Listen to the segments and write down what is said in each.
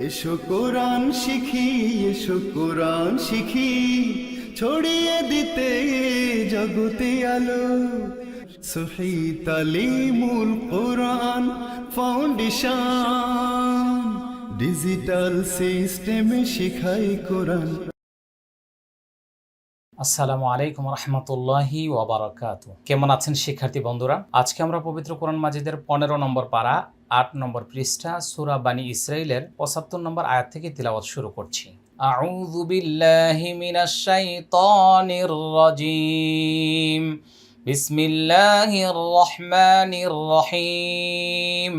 এসো কোরআন শিখি, এসো কোরআন শিখি, ছড়িয়ে দিতে জগতে আলো। সহি তালিমুল কোরআন ফাউন্ডেশন, ডিজিটাল সিস্টেমে শিখাই কোরআন। আসসালামু আলাইকুম রহমতুল্লাহি ওয়াবারাকাতু। কেমন আছেন শিক্ষার্থী বন্ধুরা? আজকে আমরা পবিত্র কোরআন মাজিদের 15 নম্বর পারা 8 নম্বর পৃষ্ঠা সূরা বানি ইসরাইলের 75 নম্বর আয়াত থেকে তিলাওয়াত শুরু করছি। আউযু বিল্লাহি মিনাশ শাইতানির রাজিম। বিসমিল্লাহির রহমানির রহিম।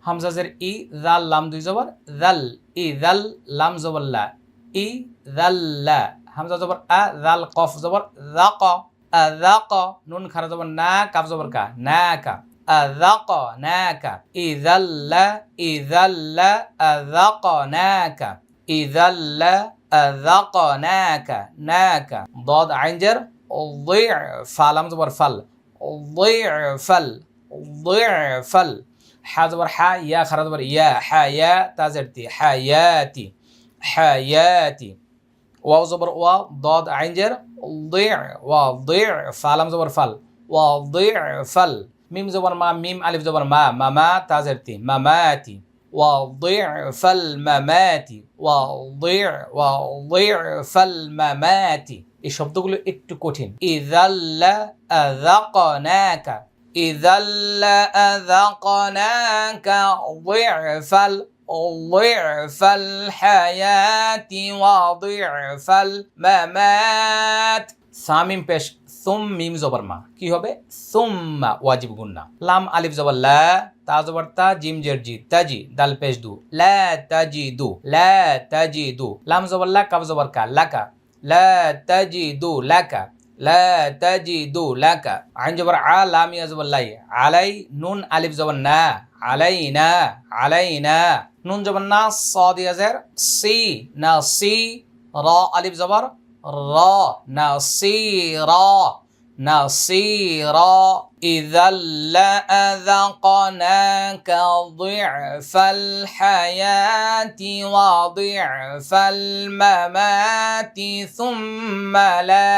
হামজাজের ই, জাল লাম দুই জবর জাল, ই জাল লাম জবর লা, ই জাল্লা। হামজা জবর আ, জাল কফ জবর যাক, আযাক। নুন খারা জবর না, কাফ জবর কা, নাকা, আযাক নাকা। ইযাল্লা, ইযাল্লা আযাকনাকা, ইযাল্লা আযাকনাকা, নাকা। দাদ আইন জের ضع, ফাল হামজা জবর ফাল, ضعفل, ضعفل। হা জবর হা, ইয়া খারা জবর ইয়া, হায়া তাজেরতি, হায়াতি, হায়াতি। ওয়াও জবর ওয়া, দাদ আইন জের ضع, ওয়া ضع, ফাল হামজা জবর ফাল, ওয়া ضعفل। মিম জবর মা, মিম আলিফ জবর মা, মামা তাজেরতি, মামাতি, ওয়া ضعفل মামাতি, ওয়া ضعفل মামাতি। এই শব্দগুলো একটু কঠিন। ইযাল্লা আযাকনাকা, ইযাল্লা আযাকনাকা ضعفل, ضعفل হায়াতি ওয়া ضعفل মামাত। সামিম পেশ, সুম মিম জবর মা, কি হবে? সুম্মা, ওয়াজিব গুন্না। লাম আলিফ জবর লা, তা জবর তা, জিম জের জি, তাজি, দাল পেশ দু, লা তাজিদু, লা তাজিদু। লাম জবর লা, কাফ জবর কা, লাকা, লা তাজিদু লাকা, লা তাজিদু লাকা। আইন জবর আ, লাম ইয়া জবর লাই, আলাই। নুন আলিফ জবর না, আলাইনা, আলাইনা। নুন জবর না, সাদ ইয়া জের সি, না সি। রা আলিফ জবর র, না সি র, না সি র। ইযাল্লা আযাকনাকা ضعفل হায়াতি ওয়া ضعفل মামাতি সুম্মা লা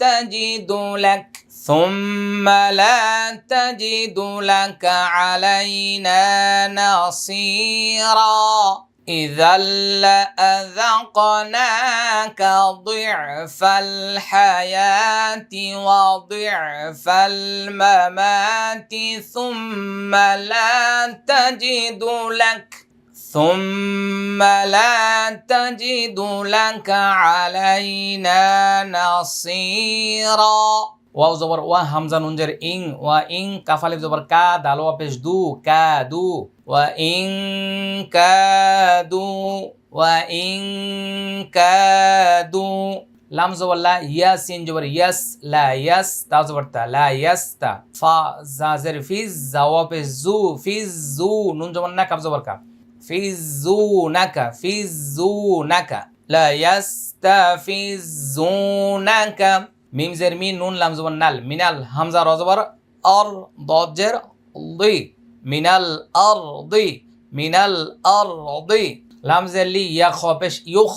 তাজিদু লাক, ثم لا تجد لك علينا نصيرا। إذا لأذقناك ضعف الحياة وضعف الممات ثم لا تجد لك، ثم لا تجد لك علينا نصيرا। ওয়াও জবর ওয়া, হামজা নুন জের ইং, ওয়া ইং, কাফ আলিফ জবর কা, দাল ওয়া পেশ দু, কাদু, ওয়া ইং কাদু, ওয়া ইং কাদু। লাম জবর লা, ইয়া সিন জবর ইয়াস, লা ইয়াস, তা জবর তা, লা ইয়াস্তা। ফা জা জের ফিজ, জা ওয়া পেশ জু, ফিজু। নুন জবর না, কাফ জবর কা, ফিজুনাকা, ফিজুনাকা, লা ইয়াস্তাফিজুনাকা। মিম জের মি, নুন লাম জবর নাল, মিনাল। হামজা র জবর অর, দাদ জের দি, মিনাল আরদি, মিনাল আরদি। লাম জের লি, ইয়া খ পেশ ইউখ,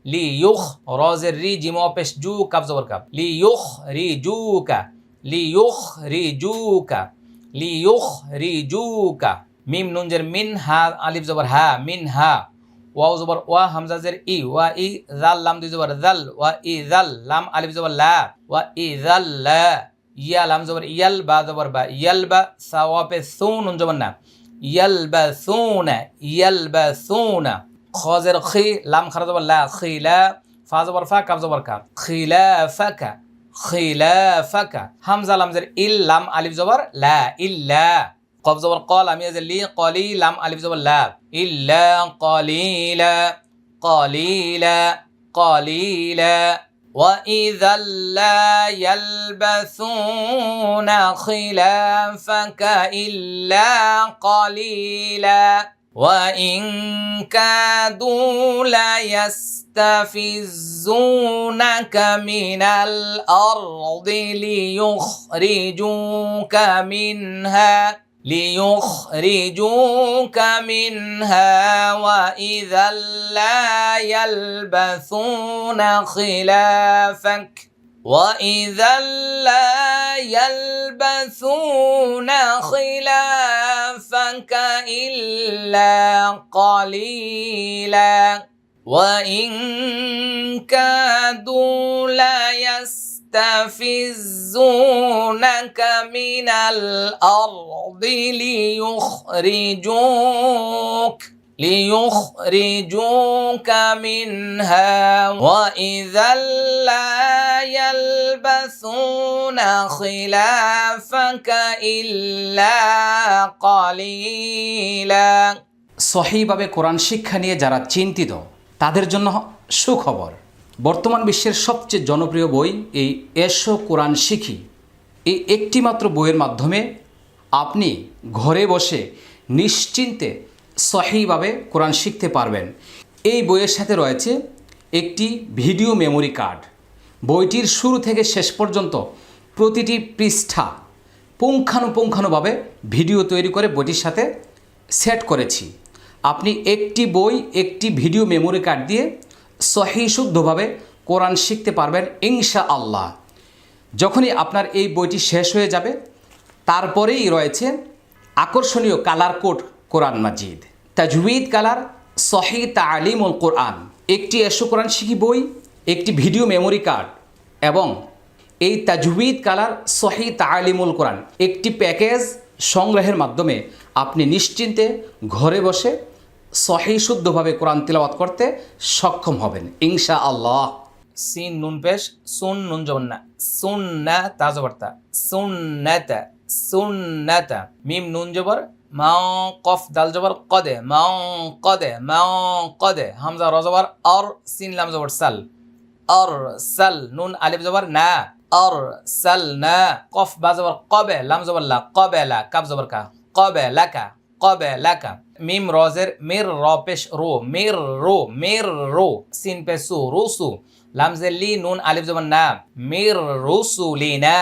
লি ইউখ। র জের রি, জিম ও পেশ জু, কাফ জবর কাফ, লি ইউখ রি জুকা, লি ইউখ রি জুকা, লি ইউখ রি জুকা। মিম নুন জের মিন, হা আলিফ জবর হা, মিন হা। ওয়াও জবর ওয়া, হামজা জের ই, ওয়া ই, জাল লাম দুই জবর জাল, ওয়া ই জাল। লাম আলিফ জবর লা, ওয়া ই জাল্লা। ইয়া লাম জবর ইয়াল, বা জবর বা, ইয়ালবা। সা ওয়া পে সু, নুন জবর না, ইয়ালবাসুনা, ইয়ালবাসুনা। খ জের খি, লাম খারা জবর লা, খিলা। ফা জবর ফা, কাফ জবর কা, খিলাফাকা, খিলাফাকা। হামজা লাম জের ইল, লাম আলিফ জবর লা, ইল্লা। কফ জবর ক, লাম ইয়া জের লি, কলি, লাম আলিফ জবর লা, ইল্লা কলিলা, কলিলা, কলিলা। وَإِذًا لَّا يَلْبَثُونَ خِلَافَكَ إِلَّا قَلِيلًا وَإِن كَادُوا لَيَسْتَفِزُّونَكَ مِنَ الْأَرْضِ لِيُخْرِجُوكَ مِنْهَا ليخرجوك منها وإذا لا يلبثون خلافك وإذا لا يلبثون خلافك إلا قليلا وإن كادوا ليستفزونك من الأرض ليخرجوك منها وإذا لا يلبثون خلافك إلا قليلا সহিভাবে কোরআন শিক্ষা নিয়ে যারা চিন্তিত তাদের জন্য সুখবর। বর্তমান বিশ্বের সবচেয়ে জনপ্রিয় বই এই এসো কোরআন শিখি, এই একটি মাত্র বইয়ের মাধ্যমে আপনি ঘরে বসে নিশ্চিন্তে সহিভাবে কোরআন শিখতে পারবেন। এই বইয়ের সাথে রয়েছে একটি ভিডিও মেমোরি কার্ড। বইটির শুরু থেকে শেষ পর্যন্ত প্রতিটি পৃষ্ঠা পুঙ্খানুপুঙ্খানুভাবে ভিডিও তৈরি করে বইটির সাথে সেট করেছি। আপনি একটি বই একটি ভিডিও মেমোরি কার্ড দিয়ে সহি শুদ্ধভাবে কোরআন শিখতে পারবেন ইনশাআল্লাহ। যখনই আপনার এই বইটি শেষ হয়ে যাবে তারপরেই রয়েছে আকর্ষণীয় কালার কোড কোরআন মাজিদ, তাজউইদ কালার, সহি তালিমুল কোরআন, একটি এসো কোরআন শিখি বই, একটি ভিডিও মেমোরি কার্ড এবং এই তাজউইদ কালার সহি তালিমুল কোরআন একটি প্যাকেজ সংগ্রহের মাধ্যমে আপনি নিশ্চিন্তে ঘরে বসে সহি শুদ্ধভাবে কোরআন তিলাওয়াত করতে সক্ষম হবেন ইনশাআল্লাহ। সিন নুন পেশ, সুন নুন জবন্না, সুন্না তা জবরতা, সুন্নাতা, সুন্নাতা, মিম নুন জবর, মা কফ দাল জবর কদে, মা কদে, মা কদে, হামজা র জবর আর, সিন লাম জবর সাল, আর সাল, নুন আলিফ জবর না, আর সাল না, কফ বা জবর কবে, লাম জবর লা, কবে লা, কাব জবর কা, কবে লাকা, কবে লাকা, মিম রজের মির র পেশ রো, মির রো, মির রো, সিন পেশ সু, রুসু, লাম জের লি, নুন আলিফ জবর না, মির রুসুলিনা,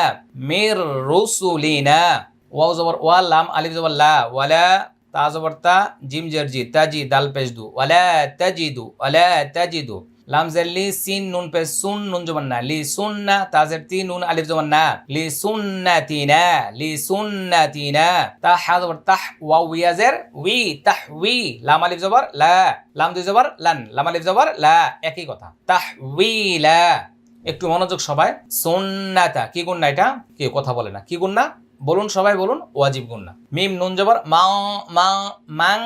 মির রুসুলিনা, ওয়াও জবর ওয়া, লাম আলিফ জবর লা, ওয়ালা তা জবর তা, জিম জের জি, তাজি দাল পেশ দু, ওয়ালা তাজিদু, ওয়ালা তাজিদু, লাম জের লি, সিন নুন পেশ সুন, নুন জবর না, লি সুন্না, তা জের তি, নুন আলিফ জবর না, লি সুন্নাতিনা, লি সুন্নাতিনা, তা হা জবর তাহ, ওয়াও ইয়া জের উই, তাহউই, লাম আলিফ জবর লা, লাম দুই জবর লান, লাম আলিফ জবর লা, একই কথা, তাহউইলা। একটু মনোযোগ সবাই, সুন্নাতা কি গুণ না, এটা কেউ কথা বলে না, কি গুণ না বলুন, সবাই বলুন, ওয়াজিব গুন্না। মিম নুন জবর মা, মা মাং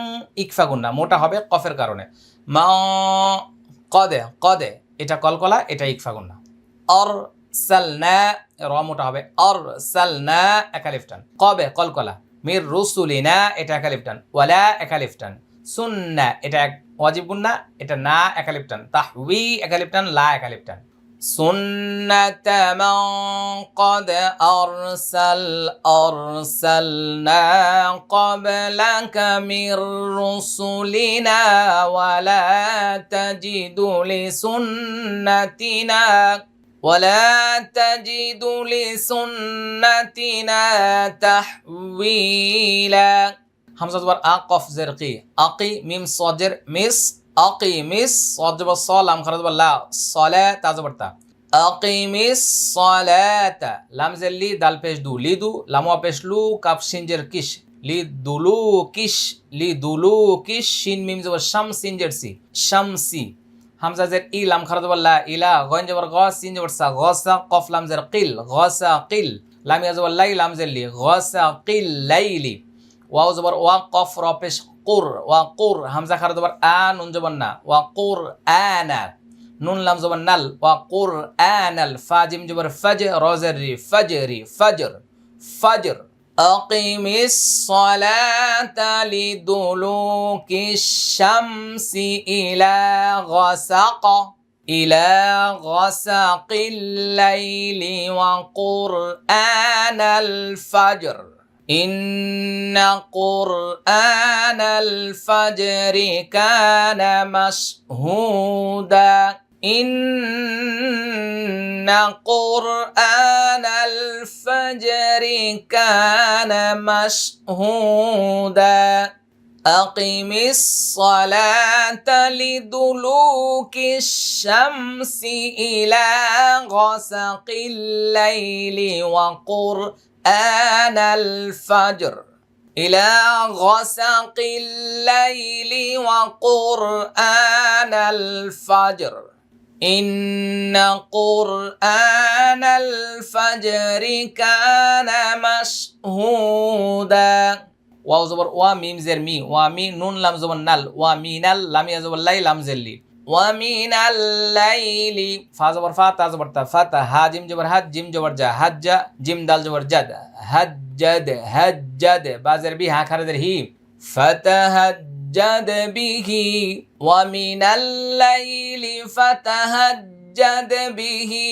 ইকফা গুন্না, মোটা হবে কফের কারণে, মা কদে, কদে এটা কলকলা, এটা ইকফা গুন্না। অর সালনা র মোটা হবে, অর সালনা একালিফটান, কবে কলকলা, মির রুসুলিনা এটা একালিফটান, ওয়ালা একালিফটান, সুন্না এটা ওয়াজিব গুন্না, এটা না একালিফটান, তাহউই একালিফটান, লা একালিফটান, سنة من قد أرسلنا قبلك من رسلنا ولا تجد لسنتنا تحويلا হামজা জবর আ, কফ জের কি, আকি, মিম সজের মিস, আকিমিস, সদ জবর স, লাম খারা জবর লা, সলা তা জবর তা, আকিমিস সলাতা, লাম জের লি, দাল পেশ দু, লিদু, লাম ওয়া পেশ লু, কাফ শিন জের কিশ, লিদুলু কিশ, লিদুলু কিশ, শিন মিম জবর শাম, সিন জের সি, শামসি, হামজা জের ই, লাম খারা জবর লা, ইলা, গইন জবর গ, সিন জবর সা, গসা, কফ লাম জের কিল, গসা কিল, লাম ইয়া জবর লাই, লাম জের লি, গসা কিল লাইলি, ওয়াও জবর ওয়া, কফ র পেশ কুর, ওয়া কুর, হামজা খারা জবর আ, নুন জবর না, ওয়া কুর আনা, নুন লাম জবর নাল, ওয়া কুর আনাল, ফা জিম জবর ফজ, র জের রি, ফজরি, ফজর, ফজর, আকিমিস সালাতা লিদুলুকিশ শামসি ইলা গাসাক, ইলা গাসাকিল লাইলি ওয়া কুরআনাল ফজর, إن قرآن الفجر كان مشهودا إن قرآن الفجر كان مشهودا أقم الصلاة لدلوك الشمس إلى غسق الليل وقرآن الفجر إلى غسق الليل وقرآن الفجر إن قرآن الفجر كان مشهودا ওয়াও জবর ওয়া মিম জের মি ওয়া মি নুন লাম জবর নাল ওয়া মিনাল লাম ইয়া জবর লাই লাম জেল্লি ওয়া মিনাল লাইলি ফা জবর ফা তা জবর তা ফাতা হা জিম জবর হাজ জিম জবর জা হাজ্জা জিম দাল জবর জাদ হাজ্জাদ হাজ্জাদ বা জের বি হা খারা হি ফাতাহাজ্জাদ বিহি ওয়া মিনাল লাইলি ফাতাহাজ্জাদ বিহি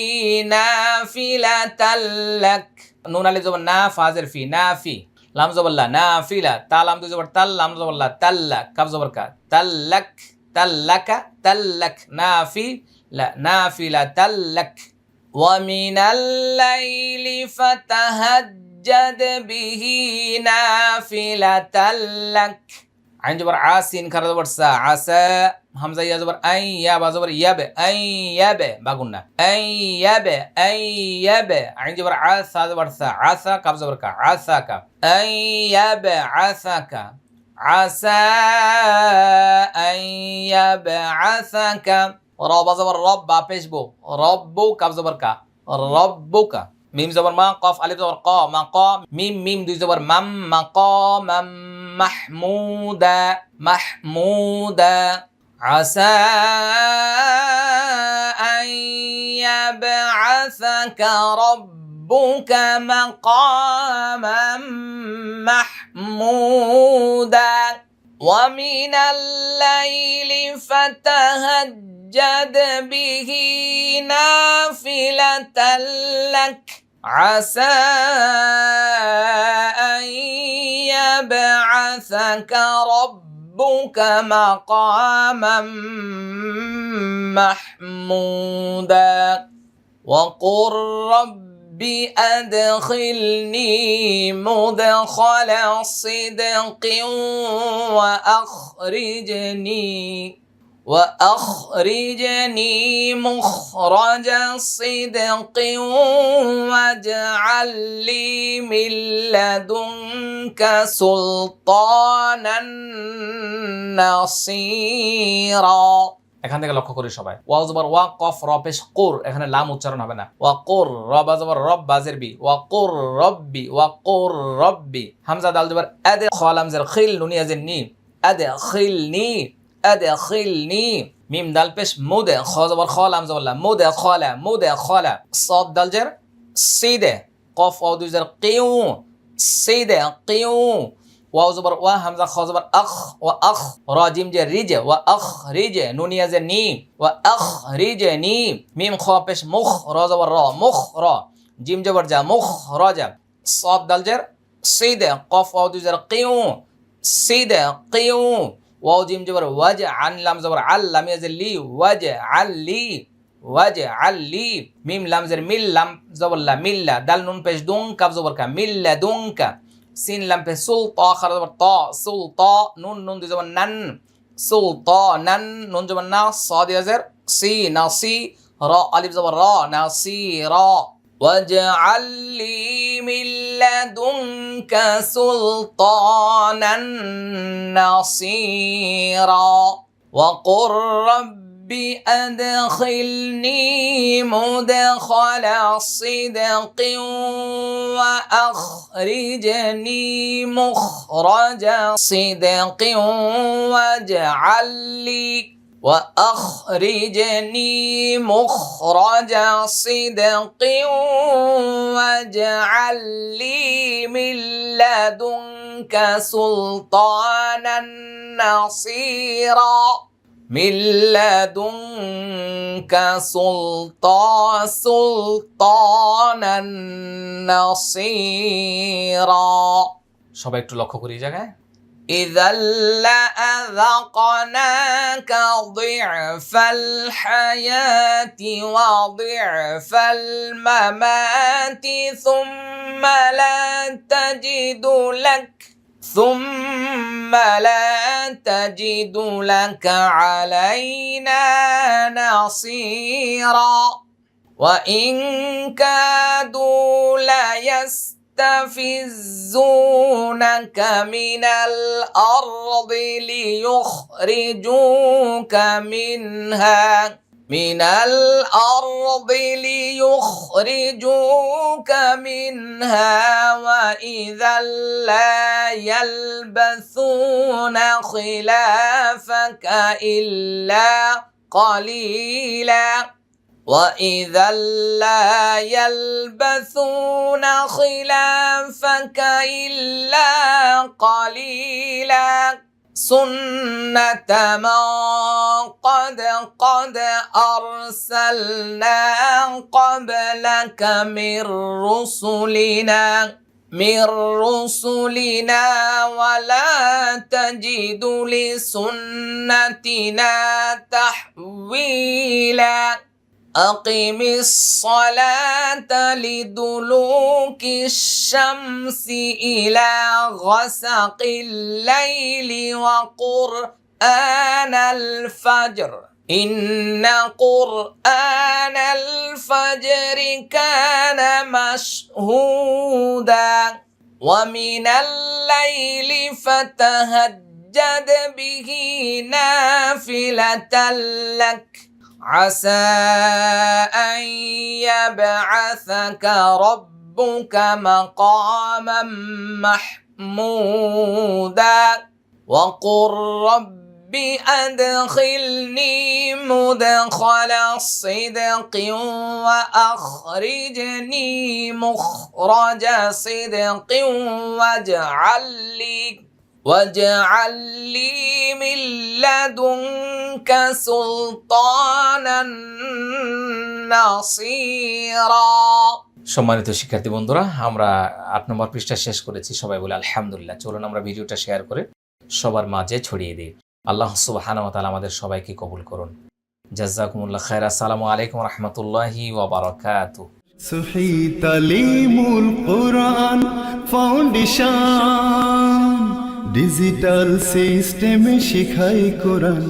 নাফিলাতাল লাক নুন আলিফ জবর না ফা জের ফি নাফি লাম জবরলা নাফিলা তা লাম দুই জবর তাল লাম জবরলা তাল্লা কাফ জবর কা তাল্লাক তাল্লাকা তাল্লাক নাফিলা নাফিলা তাল্লাক ওয়া মিনাল লাইলি ফাতাহাজ্জাদ বিহি নাফিলাতাল লাক আইন জবর আসিন খারা জবর সা আসা হামজা ইয়া জবর আই ইয়া বা জবর ইয়াবে আই ইয়াবে বাগুন্না আই ইয়াবে আইন জবর আসা জবর সা আসা কাফ জবর কা আসা কা আই ইয়াবে আসা কা আসা আই ইয়াবে আসা কা রব জবর রব বা পেশবো রব্বু কাফ জবর কা রব্বুকা মিম জবর মা কফ আলিফ জবর ক মা ক মিম মিম দুই জবর মাম মা ক মাম মাহমুদা মাহমুদা আসা আন ইয়াবআসাকা রাব্বুকা মাকামান মাহমুদা ওয়া মিনাল লাইলি ফাতাহাজ্জাদ বিহি নাফিলাতাল লাক عسى أن يبعثك ربك مقاما محمودا وقل رب أدخلني مدخل صدق وأخرجني مخرج صدق واجعل لي من لدنك سلطانا نصيرا এখান থেকে লক্ষ্য করি সবাই ওয়াও জবর ওয়া কফ র পেশ কুর এখানে লাম উচ্চারণ হবে না ওয়া কুর র বা জবর রব বাজের বি ওয়া কুর রব্বি ওয়া কুর রব্বি হামজা দাল জবর আদ খ লাম জের খিল নুন ইয়াজের নি আদ খিলনি أدخلني ميم دال بش مودة خا زبر خا لام زبر لا مودة خالا مودة خالا صاد دال جر سيدة قاف واو دو جر قيو سيدة قيو واو زبر وا همزة خا زبر أخ وأخ را جيم جر ريج وأخرج نون يزر ني وأخرجني ميم خا بش مخ را زبر را مخ را جيم جبر جا مخ راجا صاد دال جر سيدة قاف واو دو جر قيو سيدة قيو ওয়াও জিম জবর ওয়াজ আন লাম জবর আল লাম ইয়াজিল লি ওয়াজ আল লি মিম লাম জের মিল লাম জবর লা মিল্লা দাল নুন পেশ দুন কাফ জবর কা মিল্লা দুনকা সিন লাম পেশ সুল তা খারা জবর তা সুল তা নুন নুন দুই জবর নান সুল তা নান নুন জবর না সাদ ইয়াজের সি নাসি রা আলিফ জবর রা নাসিরা واجعل لي من لدنك سلطانا نصيرا وقل رب أدخلني مدخل صدق وأخرجني مخرج صدق واجعل لي وأخرجني مخرج صدق واجعل لي من لدنك سلطانا نصيرا من لدنك سلطانا نصيرا সবাই একটু লক্ষ্য করি এই জায়গায় إذا لأذقناك ضعف الحياة وضعف الممات ثم لا تجد لك علينا نصيرا وإن كادوا ليستفزونك من الأرض ليخرجوك منها وإذا لا يلبثون خلافك إلا قليلا سنة من قد أرسلنا قبلك من رسلنا ولا تجد لسنتنا تحويلا أقم الصلاة لدلوك الشمس إلى غسق الليل وقرآن الفجر إن قرآن الفجر كان مشهودا ومن الليل فتهجد به نافلة لك عسى أن يبعثك ربك مقاما محمودا وقل رب أدخلني مدخل صدق وأخرجني مخرج صدق واجعل لي من لدنك سلطانا নাসীরা। সম্মানিত শিক্ষার্থী বন্ধুরা, আমরা 8 নম্বর পৃষ্ঠা শেষ করেছি। সবাই বলে আলহামদুলিল্লাহ। চলুন আমরা ভিডিওটা শেয়ার করে সবার মাঝে ছড়িয়ে দিই। আল্লাহ সুবহানাহু ওয়া তাআলা আমাদের সবাইকে কবুল করুন। জাযাকুমুল্লাহ খায়রা। আসসালামু আলাইকুম ওয়া রাহমাতুল্লাহি ওয়া বারাকাতুহু। সহি তালিমুল কোরআন ফাউন্ডেশন ডিজিটাল সিস্টেমে শেখায় কোরআন।